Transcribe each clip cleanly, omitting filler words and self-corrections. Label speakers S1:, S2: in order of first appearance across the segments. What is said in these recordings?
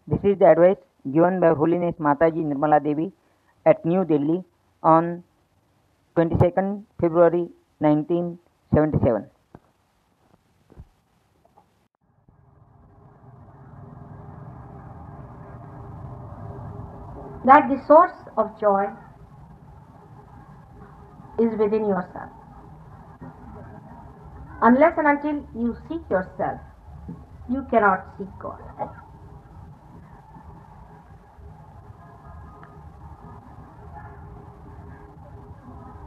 S1: This is the advice given by Holiness Mataji Nirmala Devi at New Delhi on 22nd February 1977.
S2: That the source of joy is within yourself. Unless and until you seek yourself, you cannot seek God.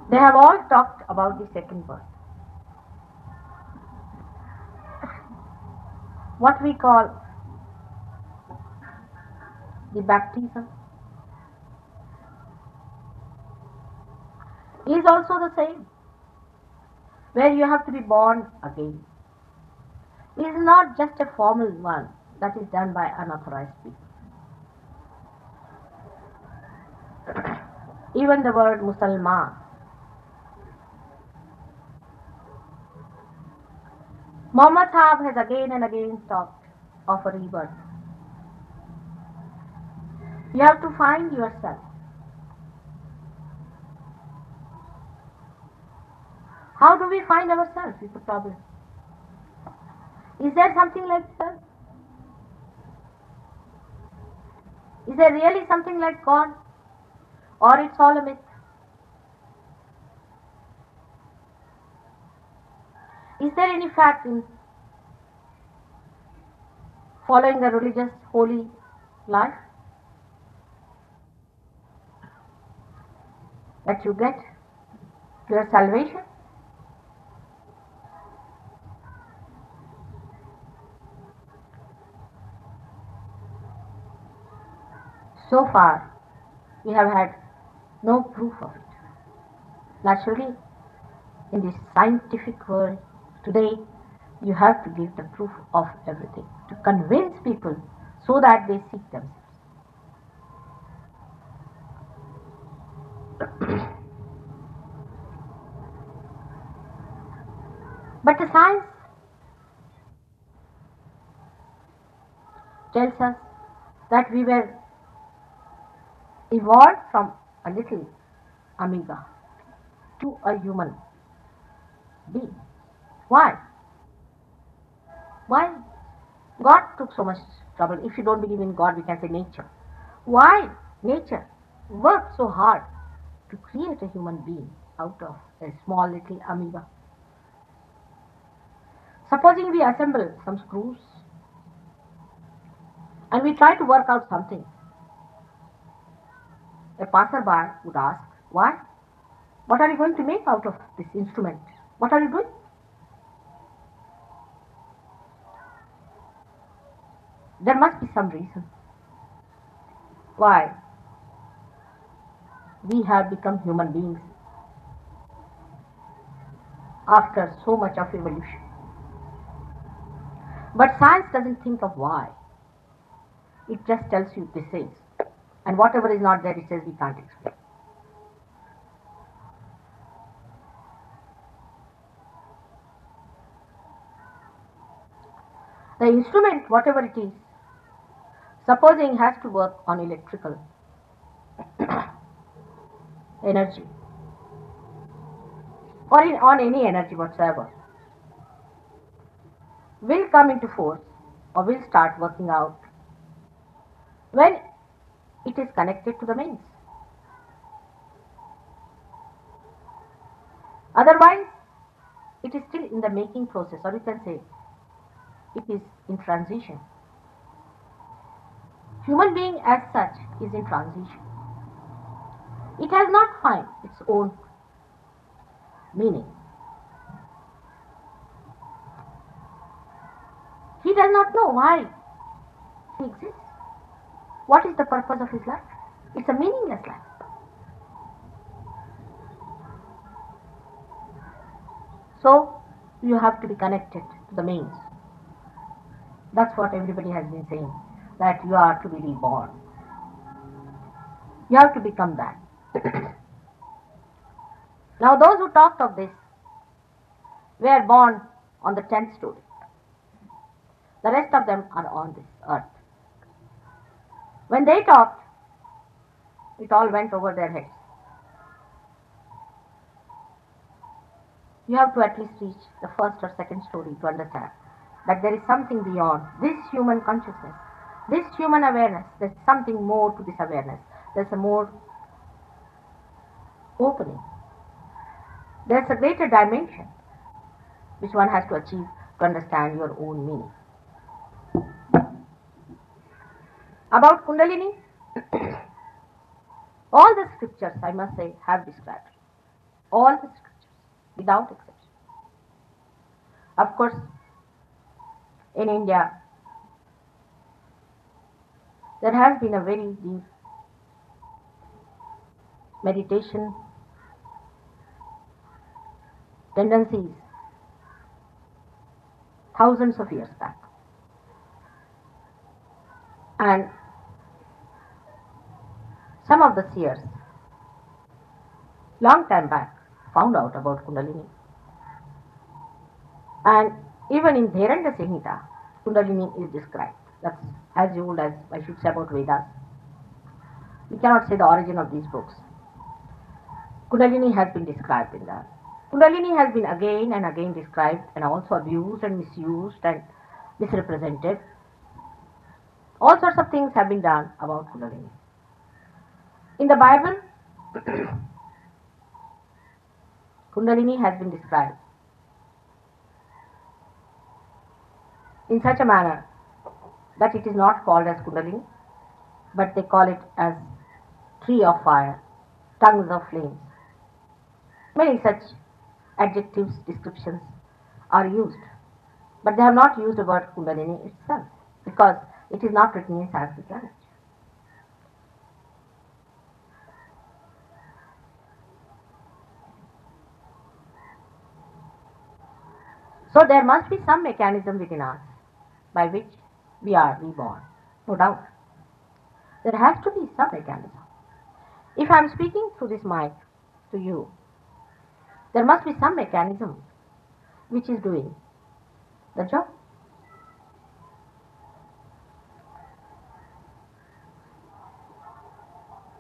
S2: They have all talked about the second birth, what we call the baptism, is also the same, where you have to be born again. It is not just a formal one that is done by unauthorized people. Even the word Musalman, Muhammad Sahab has again and again talked of a rebirth. You have to find yourself. How do we find ourselves is the problem. Is there something like self? Is there really something like God? Or it's all a myth? Is there any fact in following a religious, holy life that you get your salvation? So far, we have had no proof of it. Naturally, in this scientific world today, you have to give the proof of everything to convince people so that they seek themselves. But the science tells us that we were evolved from a little amoeba to a human being. Why? Why? God took so much trouble. If you don't believe in God, we can say nature. Why nature worked so hard to create a human being out of a small little amoeba? Supposing we assemble some screws and we try to work out something, a passerby would ask, why? What are you going to make out of this instrument? What are you doing? There must be some reason why we have become human beings after so much of evolution. But science doesn't think of why. It just tells you this is. And whatever is not there, it says we can't explain. The instrument, whatever it is, supposing has to work on electrical energy or on any energy whatsoever, will come into force or will start working out when it is connected to the mains. Otherwise, it is still in the making process, or you can say it is in transition. Human being as such is in transition. It has not found its own meaning. He does not know why he exists. What is the purpose of his life? It's a meaningless life. So you have to be connected to the mains. That's what everybody has been saying, that you are to be reborn. You have to become that. Now those who talked of this were born on the 10th story. The rest of them are on this earth. When they talked, it all went over their heads. You have to at least reach the first or second story to understand that there is something beyond this human consciousness, this human awareness. There's something more to this awareness. There's a more opening. There's a greater dimension which one has to achieve to understand your own meaning. About Kundalini, all the scriptures, I must say, have described. All the scriptures, without exception. Of course, in India, there has been a very deep meditation tendencies thousands of years back. And some of the seers, long time back, found out about Kundalini. And even in Dheranda Samhita, Kundalini is described. That's as old as I should say about Vedas. We cannot say the origin of these books. Kundalini has been described in that. Kundalini has been again and again described and also abused and misused and misrepresented. All sorts of things have been done about Kundalini. In the Bible, Kundalini has been described in such a manner that it is not called as Kundalini, but they call it as tree of fire, tongues of flames. Many such adjectives, descriptions are used, but they have not used the word Kundalini itself because it is not written in Sanskrit language. So there must be some mechanism within us by which we are reborn, no doubt. There has to be some mechanism. If I am speaking through this mic to you, there must be some mechanism which is doing the job.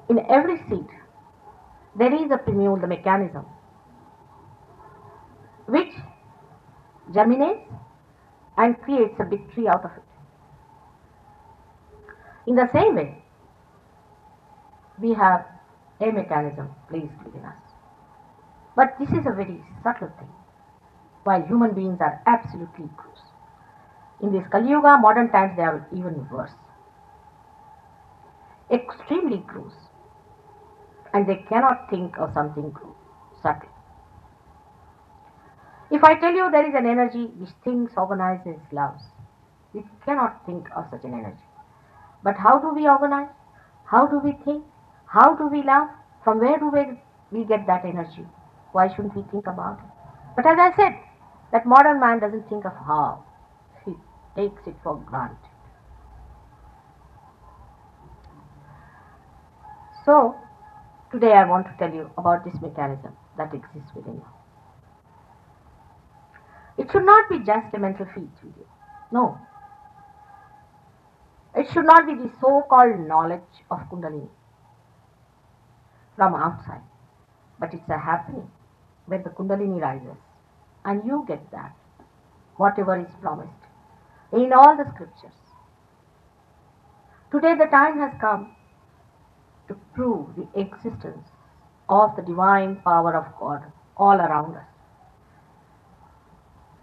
S2: In every seed, there is a primule, the mechanism, which germinates and creates a big tree out of it. In the same way, we have a mechanism placed within us. But this is a very subtle thing, while human beings are absolutely gross. In this Kali Yuga, modern times, they are even worse. Extremely gross. And they cannot think of something subtle. If I tell you there is an energy which thinks, organizes, loves, we cannot think of such an energy. But how do we organize? How do we think? How do we love? From where do we get that energy? Why shouldn't we think about it? But as I said, that modern man doesn't think of how. He takes it for granted. So, today I want to tell you about this mechanism that exists within you. It should not be just a mental feat with you. No. It should not be the so-called knowledge of Kundalini from outside. But it's a happening where the Kundalini rises. And you get that, whatever is promised in all the scriptures. Today the time has come to prove the existence of the divine power of God all around us.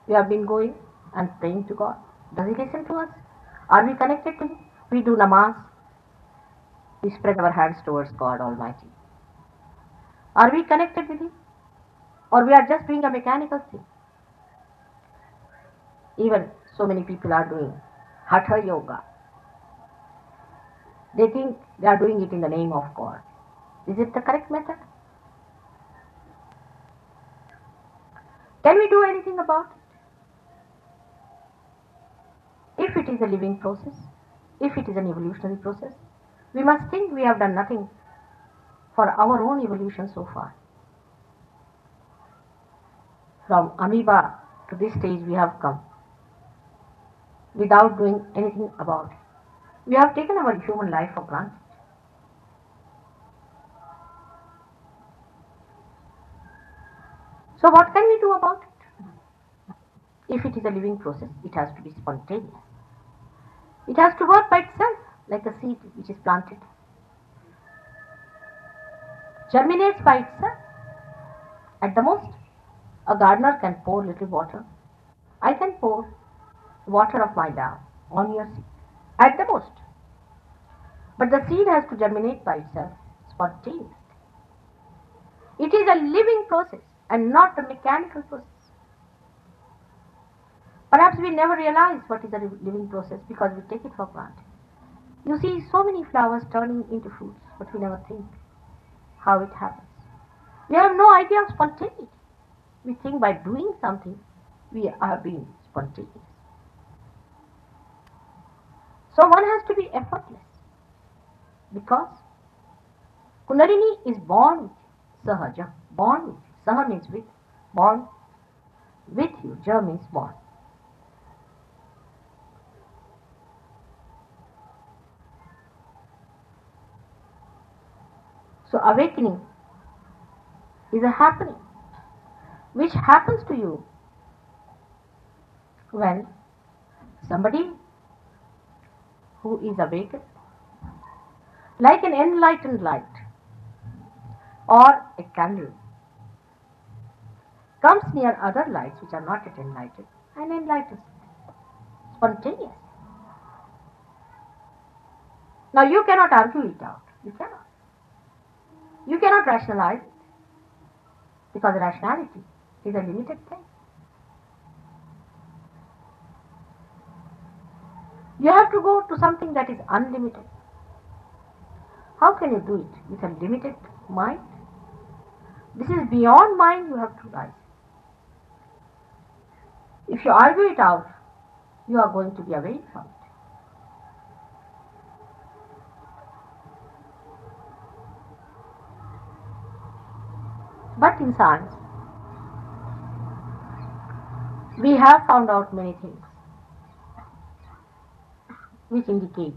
S2: We have been going and praying to God. Does He listen to us? Are we connected to Him? We do namas. We spread our hands towards God Almighty. Are we connected with Him? Or we are just doing a mechanical thing? Even so many people are doing Hatha Yoga. They think they are doing it in the name of God. Is it the correct method? Can we do anything about it? If it is a living process, if it is an evolutionary process, we must think we have done nothing for our own evolution so far. From amoeba to this stage we have come without doing anything about it. We have taken our human life for granted. So what can we do about it? If it is a living process, it has to be spontaneous. It has to work by itself, like a seed which is planted. Germinates by itself. At the most, a gardener can pour little water. I can pour water of my love on your seed. At the most. But the seed has to germinate by itself, spontaneously. It is a living process and not a mechanical process. Perhaps we never realize what is a living process because we take it for granted. You see so many flowers turning into fruits, but we never think how it happens. We have no idea of spontaneity. We think by doing something, we are being spontaneous. So one has to be effortless because Kundalini is born with you, sahaja, born with you. Saha means with, born with you, ja means born. So awakening is a happening which happens to you when somebody who is awakened, like an enlightened light or a candle, comes near other lights which are not yet enlightened and enlightens it. Spontaneous. Now you cannot argue it out. You cannot. You cannot rationalize it because rationality is a limited thing. You have to go to something that is unlimited. How can you do it with a limited mind? This is beyond mind you have to rise. If you argue it out, you are going to be away from it. But in science, we have found out many things which indicate,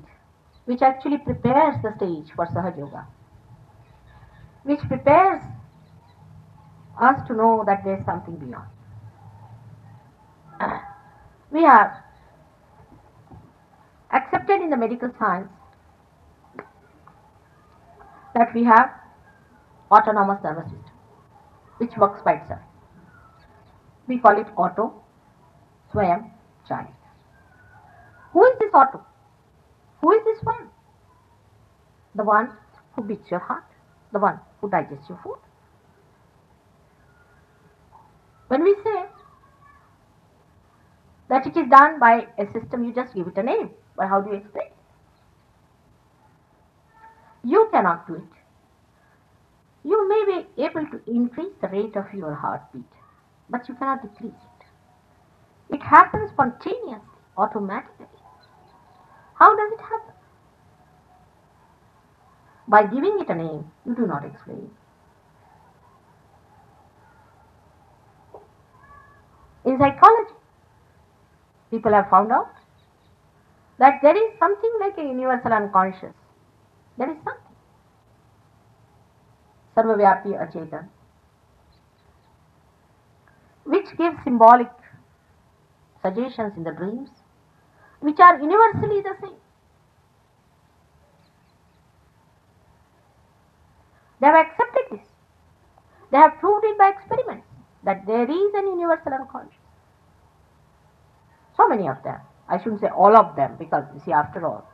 S2: which actually prepares the stage for sahajayoga, which prepares us to know that there is something beyond. We have accepted in the medical science that we have autonomous nervous system, which works by itself. We call it auto, swayam, child. Who is this auto? Who is this one? The one who beats your heart, the one who digests your food. When we say that it is done by a system, you just give it a name. But how do you explain? You cannot do it. You may be able to increase the rate of your heartbeat, but you cannot decrease it. It happens spontaneously, automatically. How does it happen? By giving it a name, you do not explain. In psychology, people have found out that there is something like a universal unconscious. There is something. Sarvavyapi Achetan, which gives symbolic suggestions in the dreams, which are universally the same. They have accepted this. They have proved it by experiments that there is an universal unconscious. So many of them. I shouldn't say all of them because, you see, after all,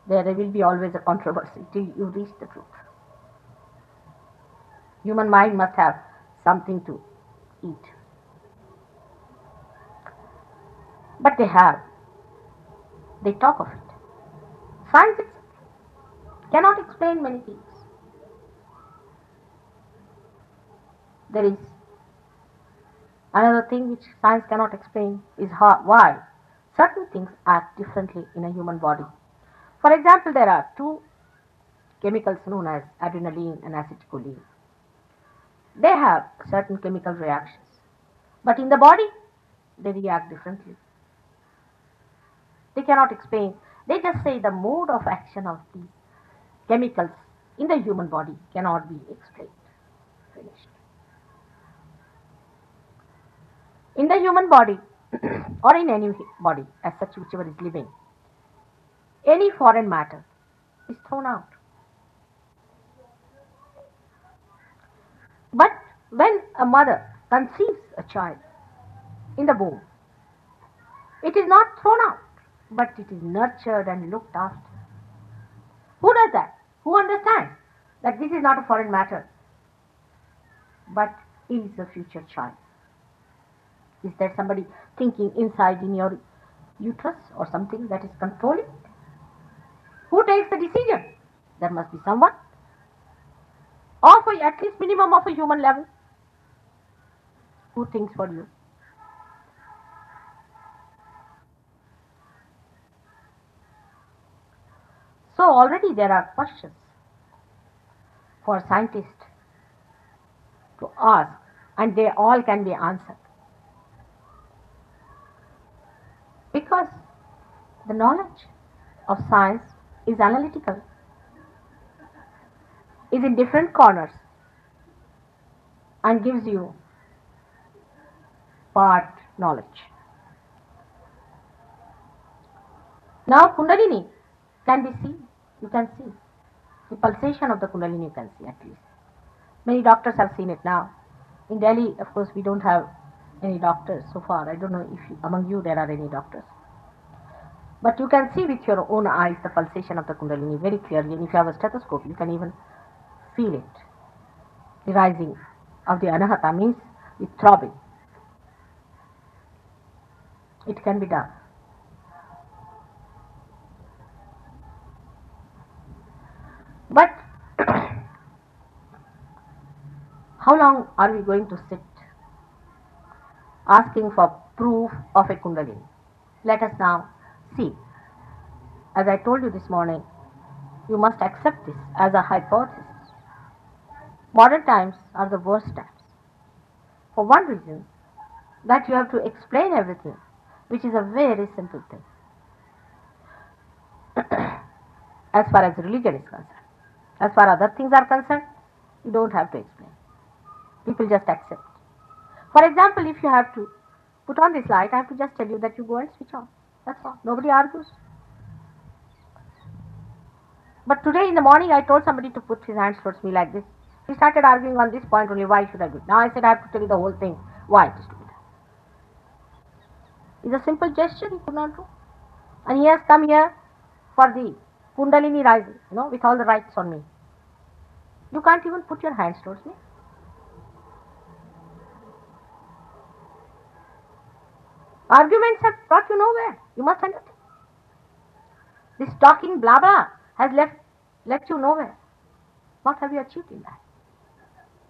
S2: there will be always a controversy till you reach the truth. Human mind must have something to eat. But they have. They talk of it. Science itself cannot explain many things. There is another thing which science cannot explain is why certain things act differently in a human body. For example, there are two chemicals known as adrenaline and acetylcholine. They have certain chemical reactions, but in the body they react differently. They cannot explain. They just say the mode of action of these chemicals in the human body cannot be explained. Finished. In the human body, or in any body as such, whichever is living, any foreign matter is thrown out. But when a mother conceives a child in the womb, it is not thrown out, but it is nurtured and looked after. Who does that? Who understands that this is not a foreign matter, but is a future child? Is there somebody thinking inside in your uterus or something that is controlling? Who takes the decision? There must be someone, of at least minimum of a human level, who thinks for you. So already there are questions for scientists to ask, and they all can be answered. Because the knowledge of science is analytical, is in different corners, and gives you part knowledge. Now Kundalini can be seen. You can see the pulsation of the Kundalini. You can see at least. Many doctors have seen it now. In Delhi, of course, we don't have any doctors so far. I don't know if among you there are any doctors. But you can see with your own eyes the pulsation of the Kundalini very clearly. And if you have a stethoscope, you can even feel it. The rising of the Anahata means the throbbing. It can be done. But how long are we going to sit asking for proof of a Kundalini? Let us now see. As I told you this morning, you must accept this as a hypothesis. Modern times are the worst times. For one reason, that you have to explain everything, which is a very simple thing. As far as religion is concerned. As far as other things are concerned, you don't have to explain. People just accept. For example, if you have to put on this light, I have to just tell you that you go and switch on. That's all. Nobody argues. But today in the morning, I told somebody to put his hands towards me like this. He started arguing on this point only. Why should I do it? Now I said I have to tell you the whole thing. Why it is to be done. It's a simple gesture he could not do. And he has come here for the Kundalini rising, with all the rights on me. You can't even put your hands towards me. Arguments have brought you nowhere. You must understand. This talking blah blah has left you nowhere. What have you achieved in that?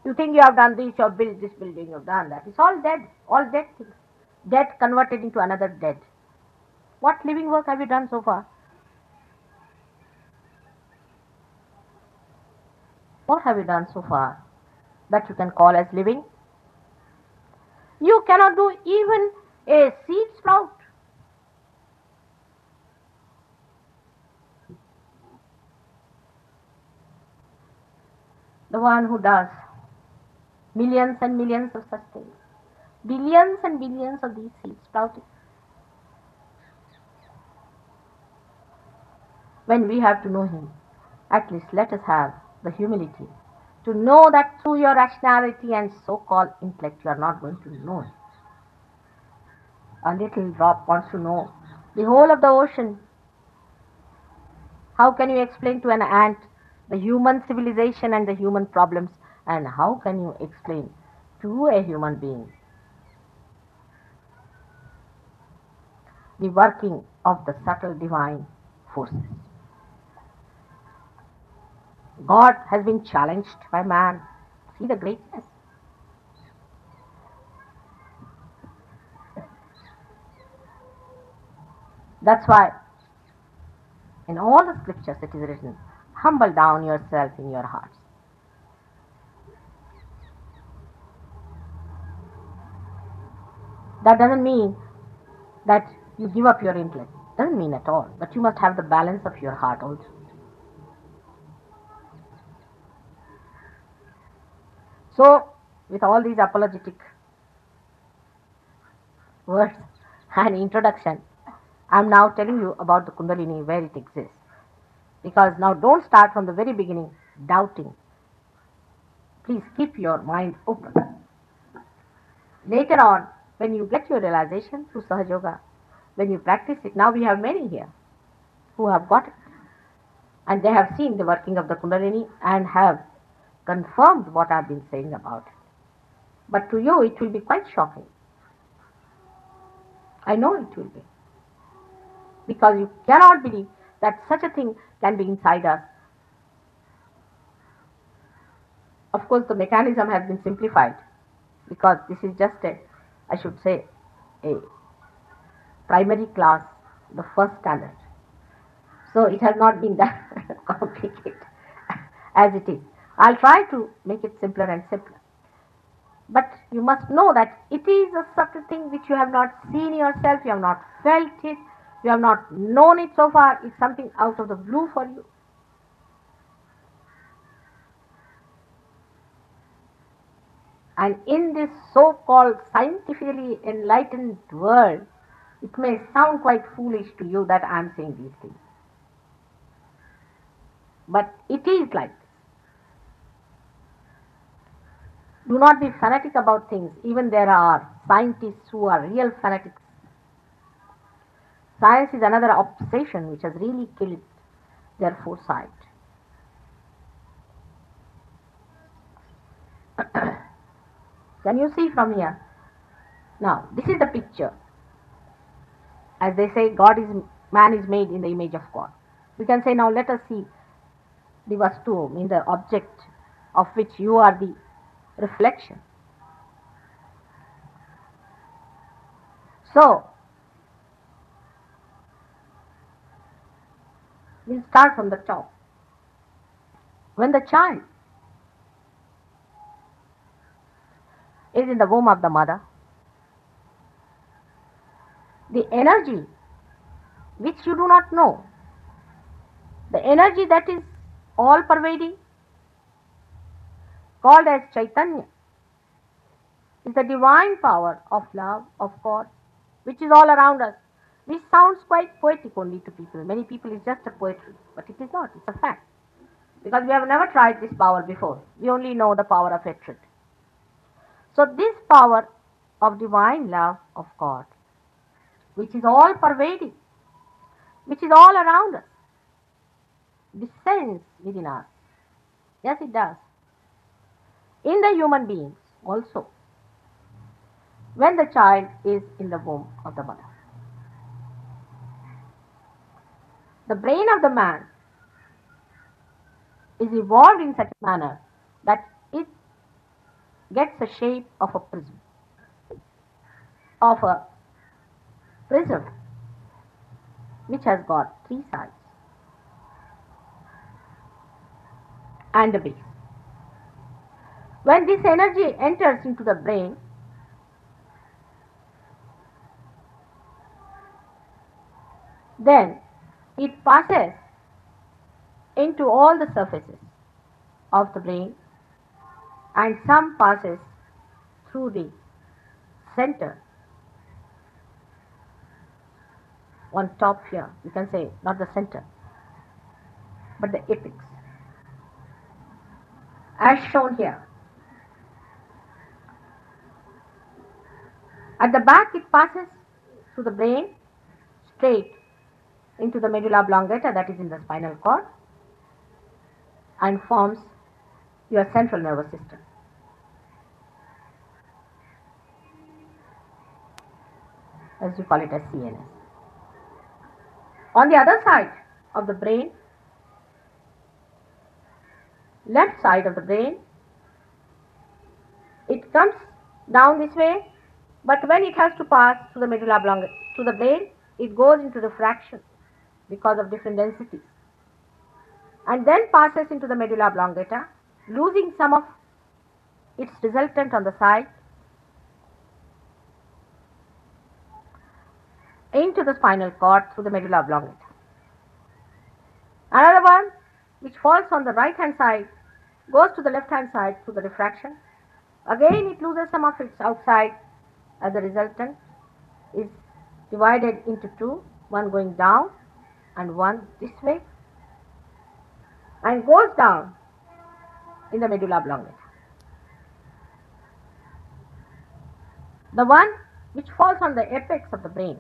S2: You think you have done this, you have built this building, you have done that. It's all dead things. Dead converted into another dead. What living work have you done so far? What have you done so far that you can call as living? You cannot do even a seed sprout. The one who does millions and millions of such things, billions and billions of these seeds sprouting. When we have to know him, at least let us have the humility to know that through your rationality and so-called intellect you are not going to know it. A little drop wants to know the whole of the ocean. How can you explain to an ant the human civilization and the human problems, and how can you explain to a human being the working of the subtle divine forces? God has been challenged by man. See the greatness. That's why in all the scriptures it is written, humble down yourself in your hearts. That doesn't mean that you give up your intellect. doesn't mean at all, but you must have the balance of your heart also. So, with all these apologetic words and introduction, I'm now telling you about the Kundalini, where it exists. Because now don't start from the very beginning doubting. Please keep your mind open. Later on, when you get your realization through sahajayoga, when you practice it, now we have many here who have got it. And they have seen the working of the Kundalini and have confirmed what I've been saying about it. But to you, it will be quite shocking. I know it will be. Because you cannot believe that such a thing can be inside us. Of course, the mechanism has been simplified because this is just I should say, a primary class, the first standard. So it has not been that complicated as it is. I'll try to make it simpler and simpler. But you must know that it is a subtle thing which you have not seen yourself, you have not felt it, you have not known it so far. It's something out of the blue for you. And in this so-called scientifically enlightened world, it may sound quite foolish to you that I am saying these things. But it is like this. Do not be fanatic about things. Even there are scientists who are real fanatics. Science is another obsession which has really killed their foresight. Can you see from here? Now, this is the picture. As they say, man is made in the image of God. We can say, now let us see the vastu, mean the object of which you are the reflection. So, we'll start from the top. When the child is in the womb of the mother, the energy which you do not know, the energy that is all pervading, called as Chaitanya, is the divine power of love of God, which is all around us. This sounds quite poetic only to people. Many people it's just a poetry, but it is not, it's a fact. Because we have never tried this power before. We only know the power of hatred. So this power of divine love of God, which is all pervading, which is all around us, descends within us. Yes, it does. In the human beings also, when the child is in the womb of the mother. The brain of the man is evolved in such a manner that it gets the shape of a prism, which has got three sides and a base. When this energy enters into the brain, then it passes into all the surfaces of the brain, and some passes through the center on top here. You can say not the center, but the apex, as shown here. At the back, it passes through the brain straight into the medulla oblongata, that is in the spinal cord, and forms your central nervous system. As you call it as CNS. On the other side of the brain, left side of the brain, it comes down this way, but when it has to pass through the medulla oblongata to the brain, it goes into the fraction because of different densities, and then passes into the medulla oblongata, losing some of its resultant on the side into the spinal cord through the medulla oblongata. Another one which falls on the right hand side goes to the left hand side through the diffraction. Again it loses some of its outside, as the resultant is divided into two, one going down and one this way, and goes down in the medulla oblongata. The one which falls on the apex of the brain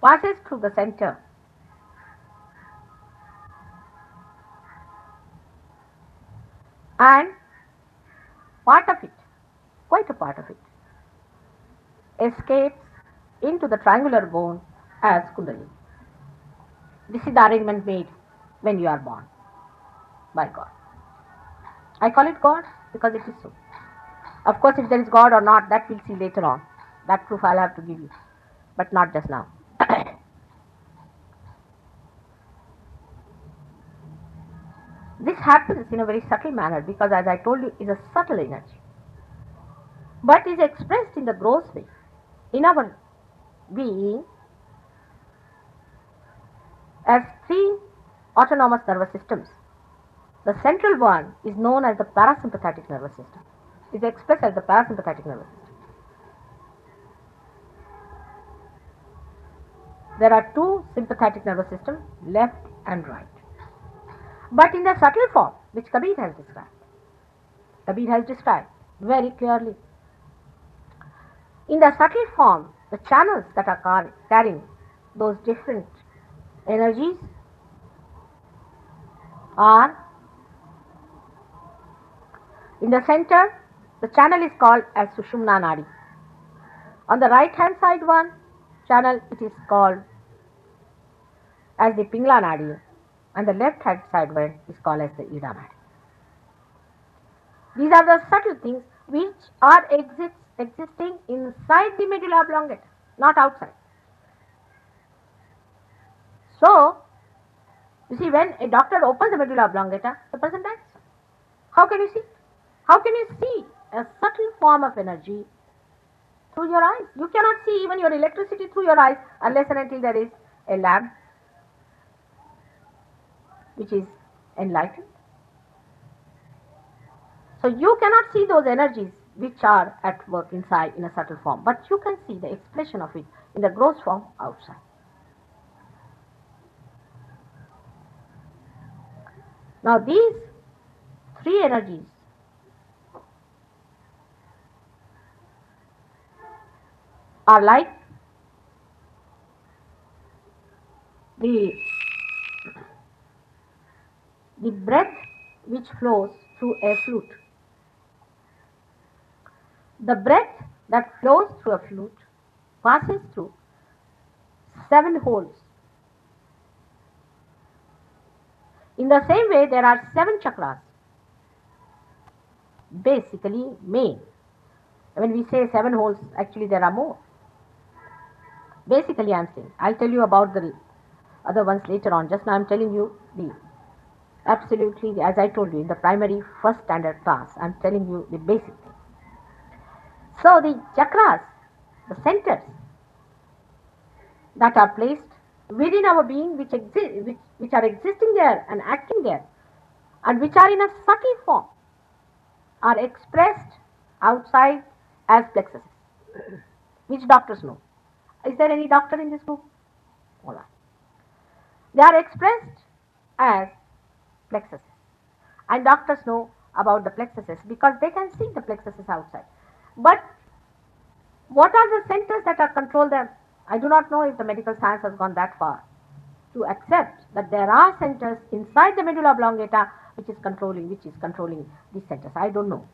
S2: passes through the center and part of it, quite a part of it, escapes into the triangular bone as kundalini. This is the arrangement made when you are born by God. I call it God because it is so. Of course, if there is God or not, that we'll see later on. That proof I'll have to give you, but not just now. This happens in a very subtle manner because, as I told you, is a subtle energy, but is expressed in the gross way. In our being, as three autonomous nervous systems, the central one is known as the parasympathetic nervous system. Is expressed as the parasympathetic nervous system. There are two sympathetic nervous systems, left and right. But in the subtle form, which Kabir has described very clearly. In the subtle form, the channels that are carrying those different energies are in the center. The channel is called as Sushumna Nadi. On the right hand side one channel, it is called as the Pingla Nadi, and the left hand side one is called as the Ida Nadi. These are the subtle things which are existing inside the medulla oblongata, not outside. So, you see, when a doctor opens the medulla oblongata, the person dies. How can you see? How can you see a subtle form of energy through your eyes? You cannot see even your electricity through your eyes unless and until there is a lamp which is enlightened. So you cannot see those energies which are at work inside in a subtle form, but you can see the expression of it in the gross form outside. Now these three energies are like the breath which flows through a flute. The breath that flows through a flute passes through 7 holes. In the same way, there are 7 chakras, basically main. When we say 7 holes, actually there are more. Basically, I am saying, I'll tell you about the other ones later on. Just now I am telling you the absolutely, as I told you in the primary first standard class, I am telling you the basic thing. So the chakras, the centers that are placed within our being, which are existing there and acting there, and which are in a subtle form, are expressed outside as plexuses. Which doctors know? Is there any doctor in this group? All right. They are expressed as plexuses, and doctors know about the plexuses because they can see the plexuses outside. But what are the centers that are control them? I do not know if the medical science has gone that far to accept that there are centers inside the medulla oblongata which is controlling these centers. I don't know.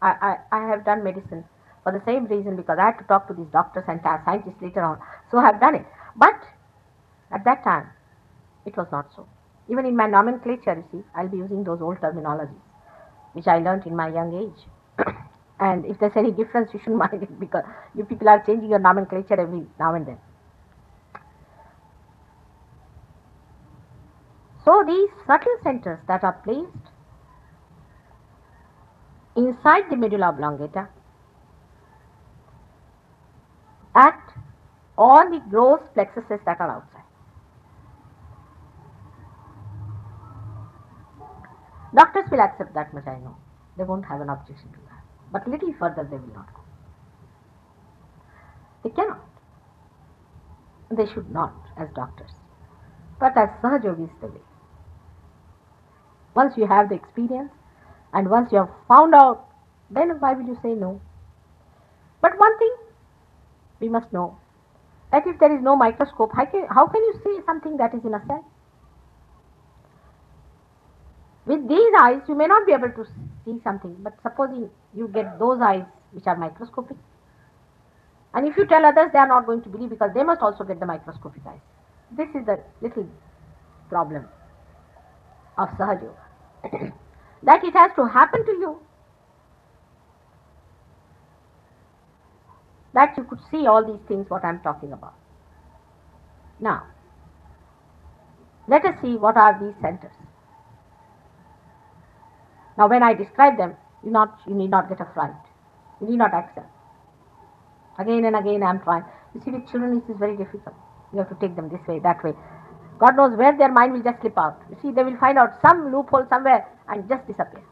S2: I have done medicine for the same reason because I had to talk to these doctors and scientists later on. So I have done it. But at that time, it was not so. Even in my nomenclature, you see, I'll be using those old terminologies which I learnt in my young age. And if there's any difference, you shouldn't mind it because you people are changing your nomenclature every now and then. So these subtle centers that are placed inside the medulla oblongata act on the gross plexuses that are outside. Doctors will accept that much, I know. They won't have an objection to that. But little further they will not go. They cannot. They should not as doctors. But as Sahajogis they will. Once you have the experience and once you have found out, then why will you say no? But one thing we must know, that if there is no microscope, how can you see something that is in a cell? With these eyes, you may not be able to see something, but supposing you get those eyes which are microscopic, and if you tell others, they are not going to believe because they must also get the microscopic eyes. This is the little problem of Sahajayoga. That it has to happen to you, that you could see all these things what I am talking about. Now, let us see what are these centers. Now, when I describe them, you need not get a fright. You need not accept. Again and again I am trying. You see, with children it is very difficult. You have to take them this way, that way. God knows where their mind will just slip out. You see, they will find out some loophole somewhere and just disappear.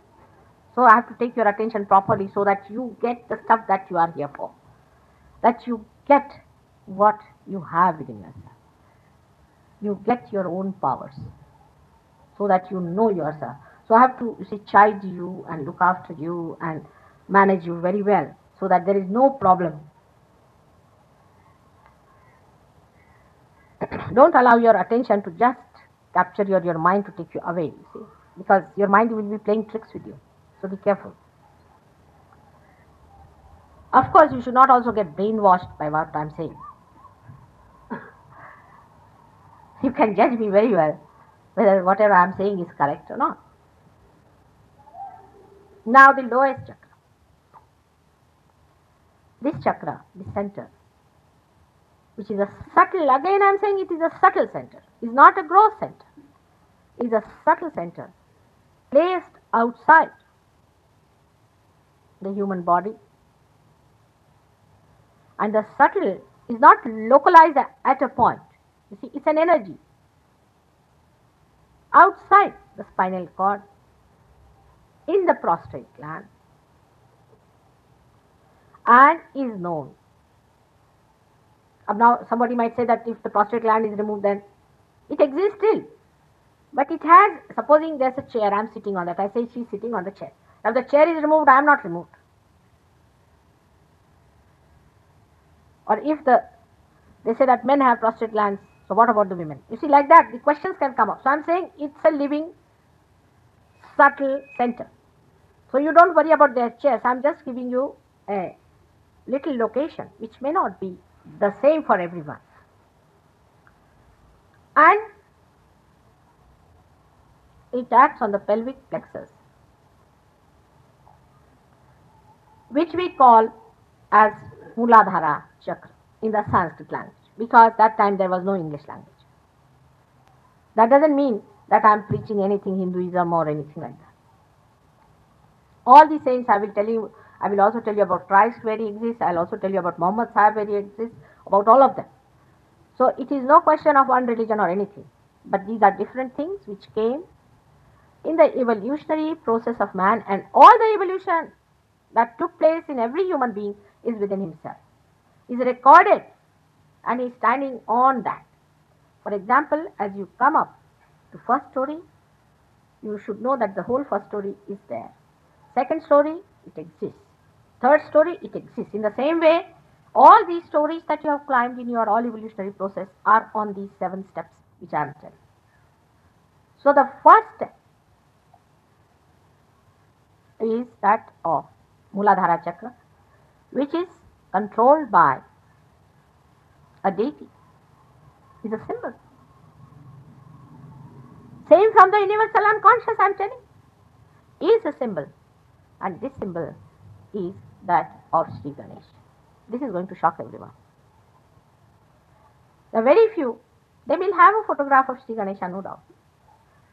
S2: So I have to take your attention properly so that you get the stuff that you are here for. That you get what you have within yourself. You get your own powers so that you know yourself. So I have to, you see, chide you and look after you and manage you very well so that there is no problem. Don't allow your attention to just capture your mind to take you away, you see, because your mind will be playing tricks with you. So be careful. Of course, you should not also get brainwashed by what I am saying. You can judge me very well whether whatever I am saying is correct or not. Now the lowest chakra. This chakra, the center, which is a subtle, again I am saying it is a subtle center, is not a gross center, is a subtle center placed outside the human body. And the subtle is not localized at a point. You see, it's an energy outside the spinal cord, in the prostate gland, and is known. Now somebody might say that if the prostate gland is removed, then it exists still. But it has, supposing there's a chair, I'm sitting on that, I say she's sitting on the chair. Now the chair is removed, I am not removed. Or if they say that men have prostate glands, so what about the women? You see, like that, the questions can come up. So I'm saying it's a living, subtle center. So you don't worry about their chairs. I'm just giving you a little location, which may not be the same for everyone. And it acts on the pelvic plexus, which we call as Muladhara chakra in the Sanskrit language, because that time there was no English language. That doesn't mean that I am preaching anything Hinduism or anything like that. All these saints I will tell you, I will also tell you about Christ where he exists, I will also tell you about Muhammad Sahib where he exists, about all of them. So it is no question of one religion or anything, but these are different things which came in the evolutionary process of man, and all the evolution that took place in every human being is within himself, is recorded, and is standing on that. For example, as you come up to first story, you should know that the whole first story is there. Second story, it exists. Third story, it exists. In the same way, all these stories that you have climbed in your all evolutionary process are on these 7 steps which I am telling. So the first step is that of Muladhara chakra, which is controlled by a deity, is a symbol. Same from the universal unconscious, I am telling, is a symbol. And this symbol is that of Sri Ganesh. This is going to shock everyone. The very few, they will have a photograph of Sri Ganesha, no doubt,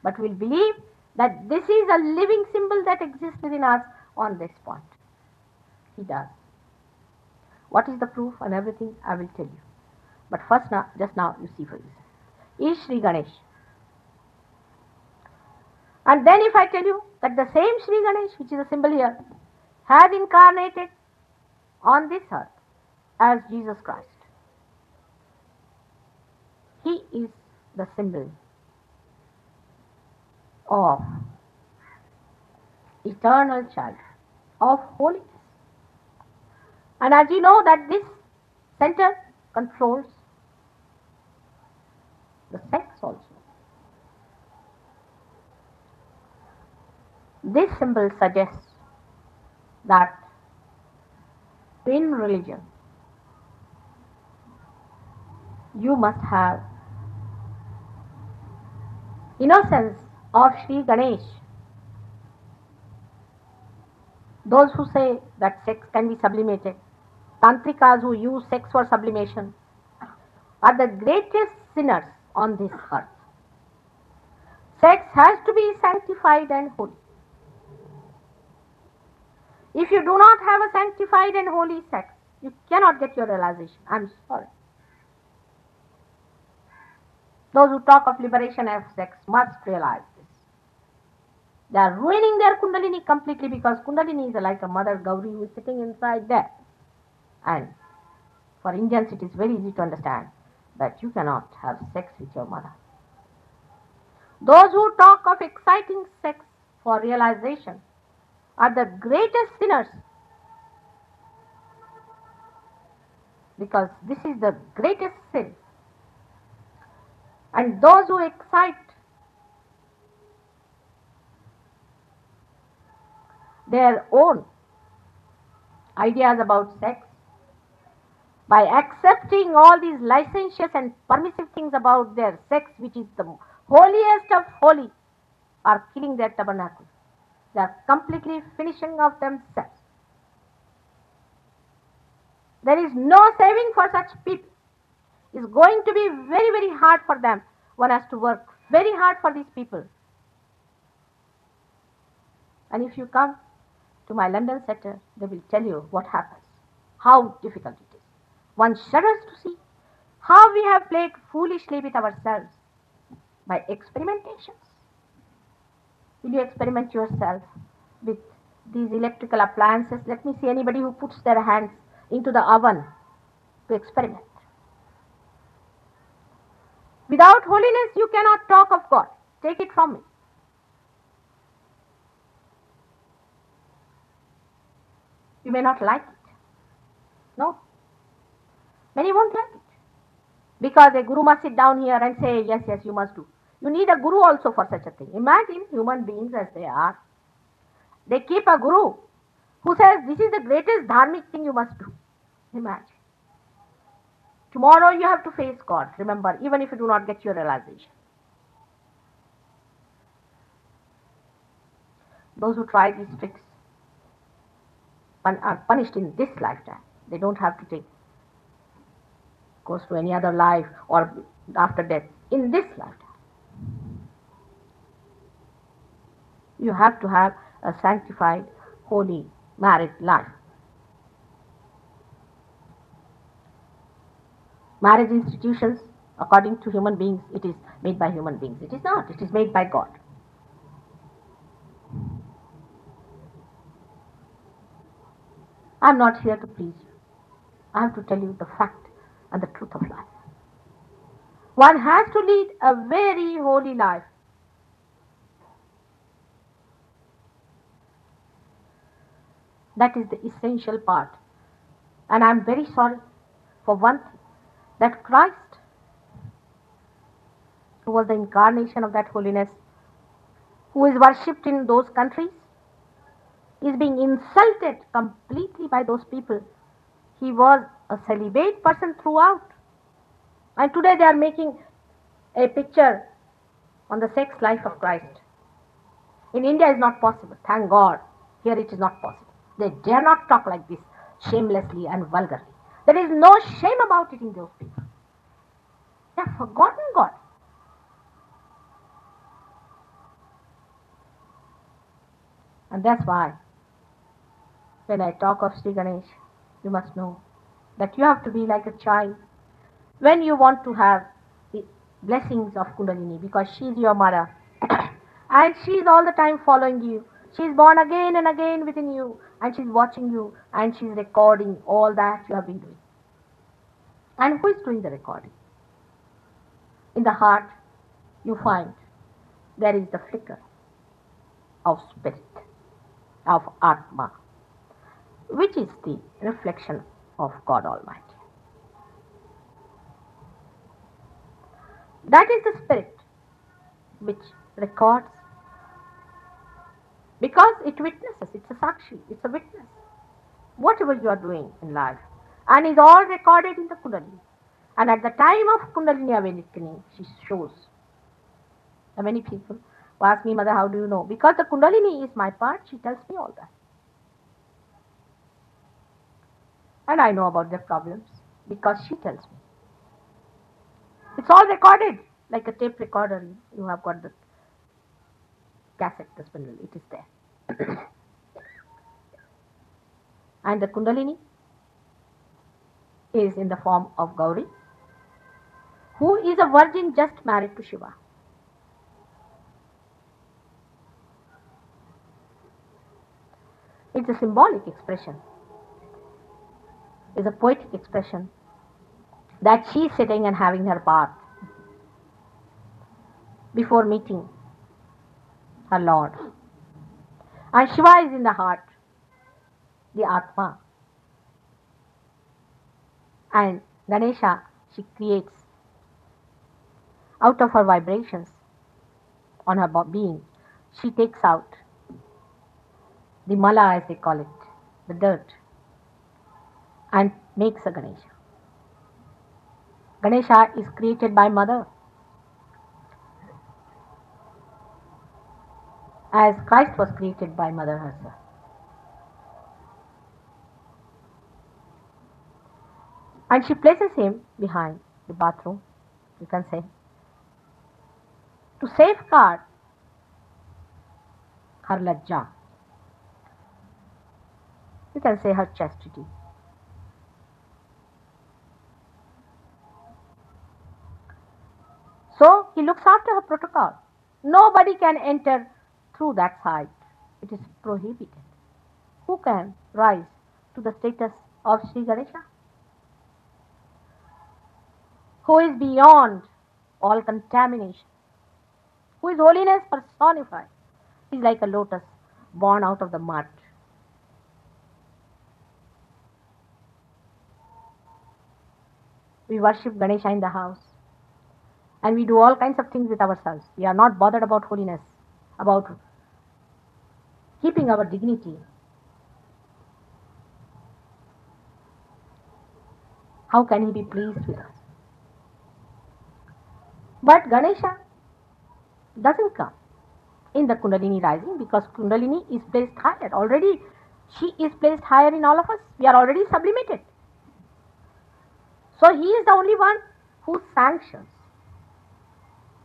S2: but will believe that this is a living symbol that exists within us on this point. He does. What is the proof and everything, I will tell you. But first, now, just now, you see for yourself. H.H.Shri Ganesh. And then if I tell you that the same Shri Ganesh, which is a symbol here, has incarnated on this earth as Jesus Christ. He is the symbol of eternal child, of holiness. And as you know that this center controls the sex also. This symbol suggests that in religion you must have innocence of Sri Ganesh. Those who say that sex can be sublimated, tantrikas who use sex for sublimation, are the greatest sinners on this earth. Sex has to be sanctified and holy. If you do not have a sanctified and holy sex, you cannot get your realization. I'm sorry. Those who talk of liberation of sex must realize this. They are ruining their Kundalini completely, because Kundalini is like a mother Gauri who is sitting inside there. And for Indians it is very easy to understand that you cannot have sex with your mother. Those who talk of exciting sex for realization are the greatest sinners, because this is the greatest sin. And those who excite their own ideas about sex by accepting all these licentious and permissive things about their sex, which is the holiest of holy, are killing their tabernacle. They are completely finishing off themselves. There is no saving for such people. It's going to be very, very hard for them. One has to work very hard for these people. And if you come to my London center, they will tell you what happens, how difficult it is. One shudders to see how we have played foolishly with ourselves by experimentations. Will you experiment yourself with these electrical appliances? Let me see anybody who puts their hands into the oven to experiment. Without holiness, you cannot talk of God. Take it from me. You may not like it. No. Many won't like it. Because a guru must sit down here and say, yes, yes, you must do. You need a guru also for such a thing. Imagine human beings as they are. They keep a guru who says, this is the greatest dharmic thing you must do. Imagine. Tomorrow you have to face God, remember, even if you do not get your realization. Those who try these tricks are punished in this lifetime. They don't have to take course to any other life or after death. In this lifetime, you have to have a sanctified, holy, married life. Marriage institutions, according to human beings, it is made by human beings. It is not. It is made by God. I am not here to please you. I have to tell you the fact and the truth of life. One has to lead a very holy life. That is the essential part. And I am very sorry for one thing, that Christ, who was the incarnation of that holiness, who is worshipped in those countries, is being insulted completely by those people. He was a celibate person throughout. And today they are making a picture on the sex life of Christ. In India it is not possible. Thank God. Here it is not possible. They dare not talk like this, shamelessly and vulgarly. There is no shame about it in those people. They have forgotten God. And that's why when I talk of Sri Ganesh, you must know that you have to be like a child When you want to have the blessings of Kundalini, because she is your mother and she is all the time following you. She is born again and again within you, and she is watching you, and she is recording all that you have been doing. And who is doing the recording? In the heart, you find there is the flicker of spirit, of Atma, which is the reflection of God Almighty. That is the spirit which records, because it witnesses, it's a sakshi, it's a witness, whatever you are doing in life, and is all recorded in the Kundalini. And at the time of Kundalini awakening, she shows. And many people who ask me, Mother, how do you know? Because the Kundalini is my part, she tells me all that. And I know about their problems because she tells me. It's all recorded, like a tape recorder. You have got the cassette, the spindle, it is there. And the Kundalini is in the form of Gauri, who is a virgin just married to Shiva. It's a symbolic expression, it's a poetic expression that she is sitting and having her bath before meeting her Lord. And Shiva is in the heart, the Atma. And Ganesha, she creates out of her vibrations on her being. She takes out the mala, as they call it, the dirt, and makes a Ganesha. Ganesha is created by Mother, as Christ was created by Mother herself. And she places him behind the bathroom, you can say, to safeguard her lajja, you can say her chastity. So he looks after her protocol. Nobody can enter through that side. It is prohibited. Who can rise to the status of Sri Ganesha? Who is beyond all contamination? Who is holiness personified? He is like a lotus born out of the mud. We worship Ganesha in the house, and we do all kinds of things with ourselves. We are not bothered about holiness, about keeping our dignity. How can he be pleased with us? But Ganesha doesn't come in the Kundalini rising, because Kundalini is placed higher. Already she is placed higher in all of us. We are already sublimated. So he is the only one who sanctions.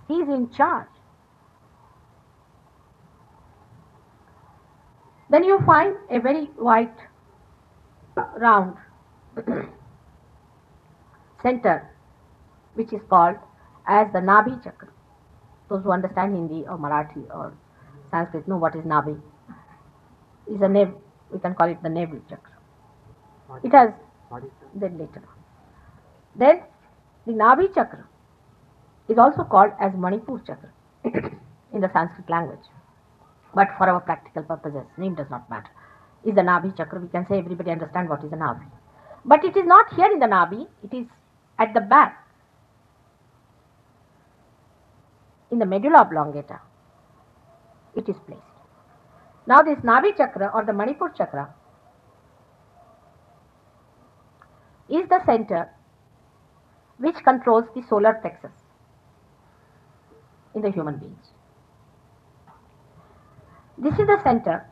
S2: He is in charge. Then you find a very white, round center, which is called as the Nabhi chakra. Those who understand Hindi or Marathi or Sanskrit know what is Nabhi. Is a nave, we can call it the navel chakra. It has, then later on. Then the Nabhi chakra is also called as Manipur chakra in the Sanskrit language. But for our practical purposes, name does not matter. Is the Nabhi chakra, we can say everybody understand what is the Nabhi. But it is not here in the Nabhi, it is at the back, in the medulla oblongata, it is placed. Now this Nabhi chakra or the Manipur chakra is the center which controls the solar plexus in the human beings. This is the center,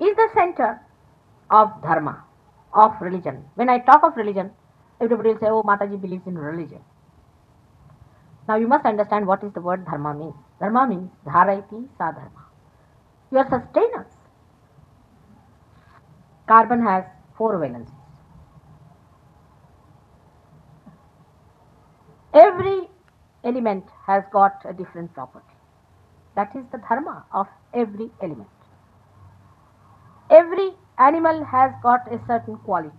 S2: is the center of dharma, of religion. When I talk of religion, everybody will say, oh, Mataji believes in religion. Now you must understand what is the word dharma means. Dharma means dharayati sadharma. Your sustenance. Carbon has 4 valencies. Every element has got a different property. That is the dharma of every element. Every animal has got a certain quality.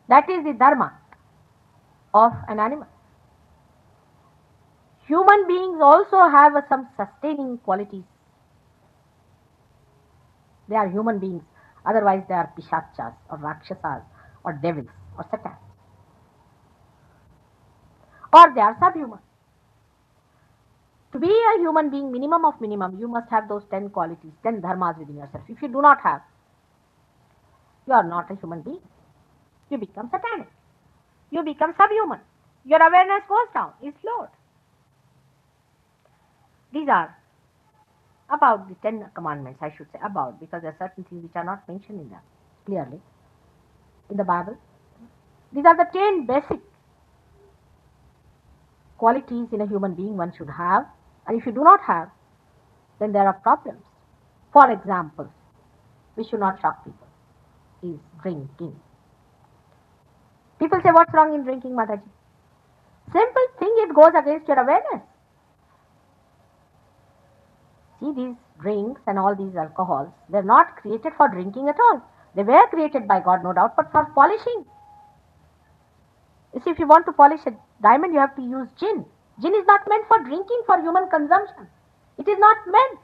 S2: That is the dharma of an animal. Human beings also have some sustaining qualities. They are human beings, otherwise they are pishachas or rakshasas or devils or satans. Or they are subhuman. To be a human being, minimum of minimum, you must have those 10 qualities, 10 dharmas within yourself. If you do not have, you are not a human being. You become satanic. You become subhuman. Your awareness goes down, is lowered. These are about the 10 commandments, I should say about, because there are certain things which are not mentioned in them clearly in the Bible. These are the 10 basic qualities in a human being one should have, and if you do not have, then there are problems. For example, we should not shock people, is drinking. People say, what's wrong in drinking, Mataji? Simple thing, it goes against your awareness. See, these drinks and all these alcohols, they're not created for drinking at all. They were created by God, no doubt, but for polishing. You see, if you want to polish a diamond, you have to use gin. Gin is not meant for drinking, for human consumption. It is not meant.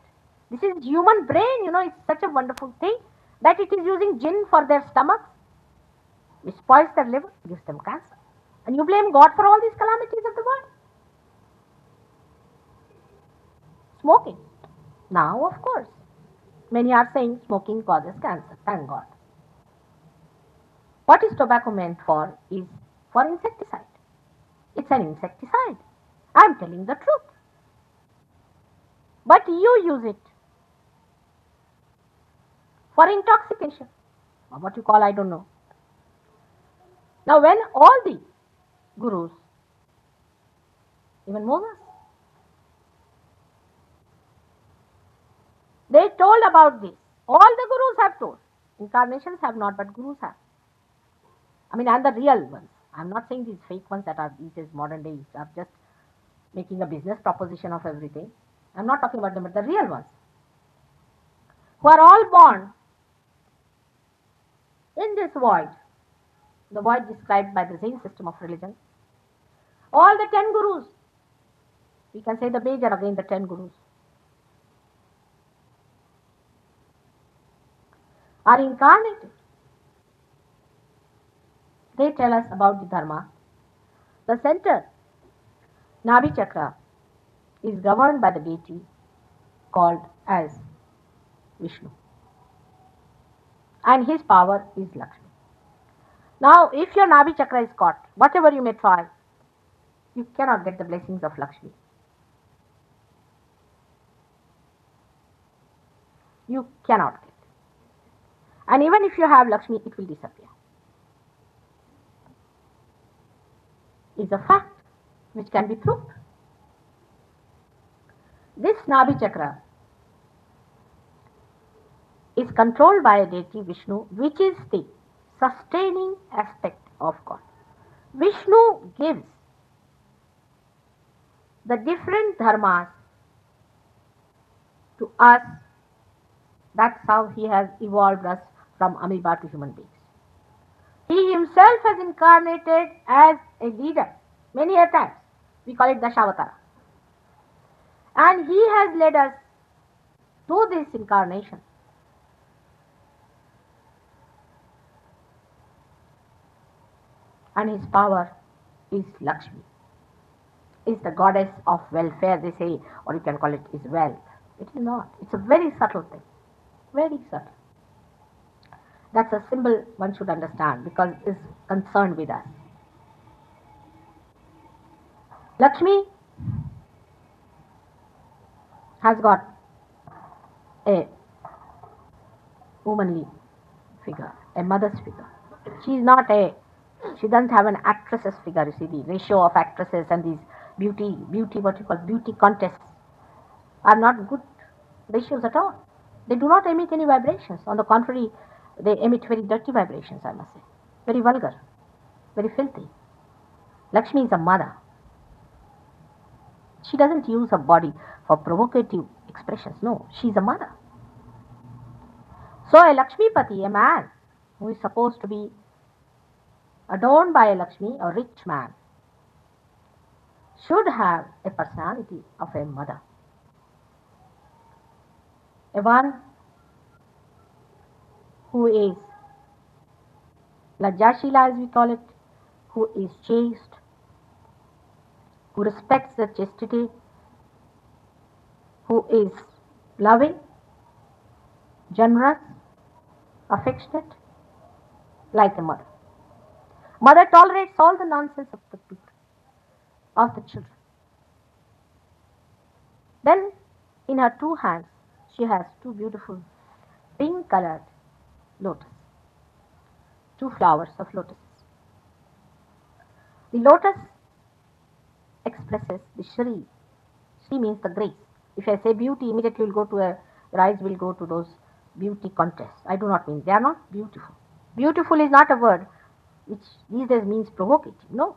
S2: This is human brain, it's such a wonderful thing that it is using gin for their stomachs, which spoils their liver, gives them cancer. And you blame God for all these calamities of the world. Smoking. Now, of course, many are saying smoking causes cancer. Thank God. What is tobacco meant for is for insecticide. It's an insecticide. I'm telling the truth. But you use it for intoxication. Or what you call, I don't know. Now, when all the gurus, even Moses, they told about this. All the gurus have told. Incarnations have not, but gurus have. I mean, and the real ones. I'm not saying these fake ones that are these modern days are just making a business proposition of everything. I'm not talking about them, but the real ones, who are all born in this void, the void described by the Zen system of religion. All the 10 gurus, we can say the major again, the 10 gurus, are incarnated. They tell us about the dharma. The center, Nabi chakra, is governed by the deity called as Vishnu. And his power is Lakshmi. Now, if your Nabi chakra is caught, whatever you may try, you cannot get the blessings of Lakshmi. You cannot get. And even if you have Lakshmi, it will disappear. It's a fact which can be proved. This Nabi chakra is controlled by a deity Vishnu, which is the sustaining aspect of God. Vishnu gives the different dharmas to us. That's how he has evolved us from amoeba to human beings. He himself has incarnated as a leader many a times. We call it Dashavatara. And he has led us to this incarnation. And his power is Lakshmi. Is the goddess of welfare, they say, or you can call it is wealth. It is not. It's a very subtle thing. Very subtle. That's a symbol one should understand because it's concerned with us. Lakshmi has got a womanly figure, a mother's figure. She doesn't have an actress's figure. You see, the ratio of actresses and these beauty contests are not good ratios at all. They do not emit any vibrations. On the contrary, they emit very dirty vibrations, I must say. Very vulgar, very filthy. Lakshmi is a mother. She doesn't use her body for provocative expressions. No, she's a mother. So a Lakshmipati, a man who is supposed to be adorned by a Lakshmi, a rich man, should have a personality of a mother. A one who is Lajjashila, as we call it, who is chaste, who respects the chastity, who is loving, generous, affectionate, like a mother. Mother tolerates all the nonsense of the people, of the children. Then, in her two hands, she has two beautiful pink colored lotus, two flowers of lotus. The lotus expresses the Shri. Shri means the grace. If I say beauty, immediately your eyes will go to those beauty contests. I do not mean they are not beautiful. Beautiful is not a word which these days means provocative. No.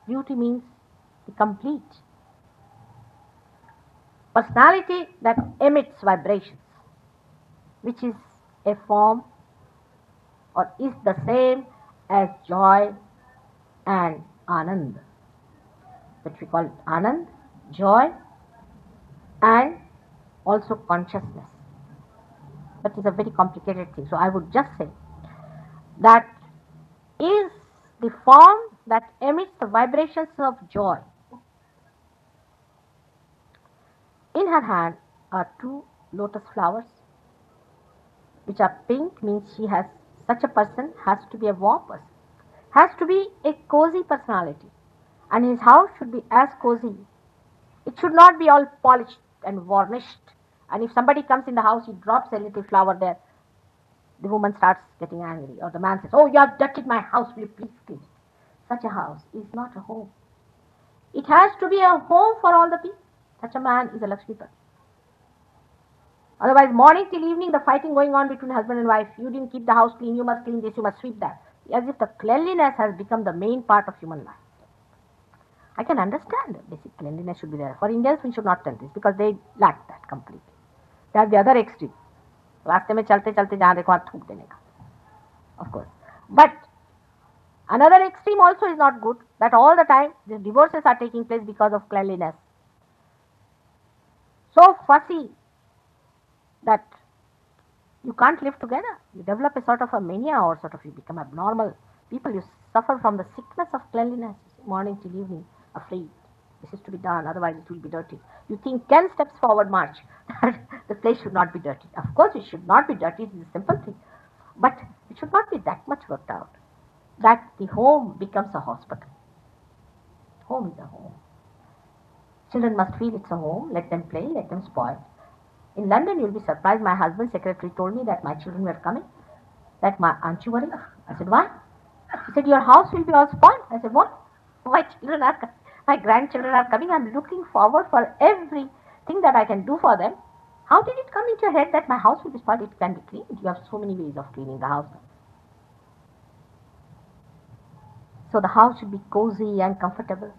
S2: Beauty means the complete personality that emits vibrations, which is a form or is the same as joy and anand. That we call it anand, joy, and also consciousness. That is a very complicated thing. So I would just say that is the form that emits the vibrations of joy. In her hand are two lotus flowers, which are pink, means she has such a person has to be a warm person, has to be a cozy personality, and his house should be as cozy. It should not be all polished and varnished. And if somebody comes in the house, he drops a little flower there, the woman starts getting angry, or the man says, "Oh, you have dirtied my house, will you please clean it?" Such a house is not a home. It has to be a home for all the people. Such a man is a Lakshmipati. Otherwise, morning till evening, the fighting going on between husband and wife. You didn't keep the house clean, you must clean this, you must sweep that. As if the cleanliness has become the main part of human life. I can understand that basic cleanliness should be there. For Indians, we should not tell this because they lack that completely. They have the other extreme. रास्ते में चलते चलते जहाँ देखो हाथ थूक देने का. Of course. But another extreme also is not good, that all the time the divorces are taking place because of cleanliness. So fussy that you can't live together. You develop a sort of a mania or sort of you become abnormal. People, you suffer from the sickness of cleanliness, morning till evening, afraid. This is to be done, otherwise it will be dirty. You think 10 steps forward march. The place should not be dirty. Of course it should not be dirty, it is a simple thing. But it should not be that much worked out that the home becomes a hospital. Home is a home. Children must feel it's a home, let them play, let them spoil. In London, you'll be surprised. My husband's secretary told me that my children were coming. Aren't you worried? I said, why? He said, your house will be all spoiled. I said, what? My grandchildren are coming. I'm looking forward for everything that I can do for them. How did it come into your head that my house will be spoiled? It can be cleaned. You have so many ways of cleaning the house. So the house should be cozy and comfortable.